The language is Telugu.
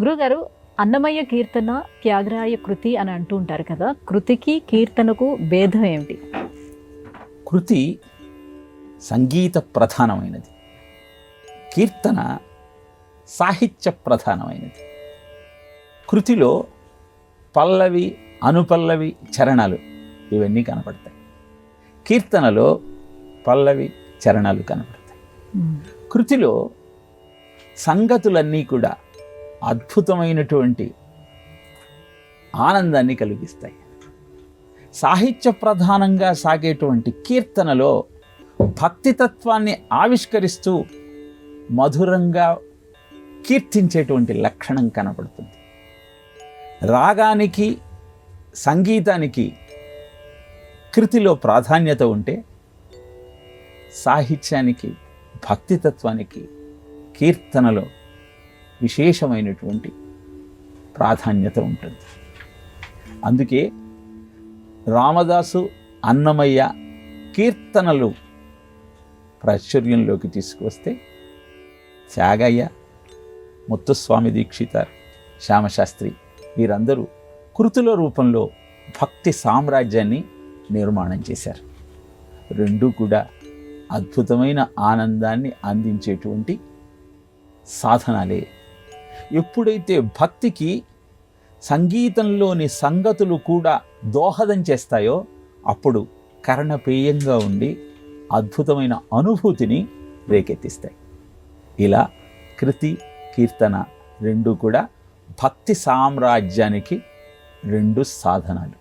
గురుగారు, అన్నమయ్య కీర్తన త్యాగరాయ కృతి అని అంటూ ఉంటారు కదా, కృతికి కీర్తనకు భేదం ఏమిటి? కృతి సంగీత ప్రధానమైనది, కీర్తన సాహిత్య ప్రధానమైనది. కృతిలో పల్లవి, అనుపల్లవి, చరణాలు ఇవన్నీ కనపడతాయి. కీర్తనలో పల్లవి, చరణాలు కనపడతాయి. కృతిలో సంగతులన్నీ కూడా అద్భుతమైనటువంటి ఆనందాన్ని కలిగిస్తాయి. సాహిత్య ప్రధానంగా సాగేటువంటి కీర్తనలో భక్తితత్వాన్ని ఆవిష్కరిస్తూ మధురంగా కీర్తించేటువంటి లక్షణం కనపడుతుంది. రాగానికి, సంగీతానికి కృతిలో ప్రాధాన్యత ఉంటే, సాహిత్యానికి, భక్తితత్వానికి కీర్తనలో విశేషమైనటువంటి ప్రాధాన్యత ఉంటుంది. అందుకే రామదాసు, అన్నమయ్య కీర్తనలు ప్రాచుర్యంలోకి తీసుకువస్తే త్యాగయ్య, ముత్తుస్వామి దీక్షితార్, శ్యామశాస్త్రి వీరందరూ కృతుల రూపంలో భక్తి సామ్రాజ్యాన్ని నిర్మాణం చేశారు. రెండూ కూడా అద్భుతమైన ఆనందాన్ని అందించేటువంటి సాధనాలే. ఎప్పుడైతే భక్తికి సంగీతంలోని సంగతులు కూడా దోహదం చేస్తాయో అప్పుడు కర్ణపేయంగా ఉండి అద్భుతమైన అనుభూతిని రేకెత్తిస్తాయి. ఇలా కృతి, కీర్తన రెండూ కూడా భక్తి సామ్రాజ్యానికి రెండు సాధనాలు.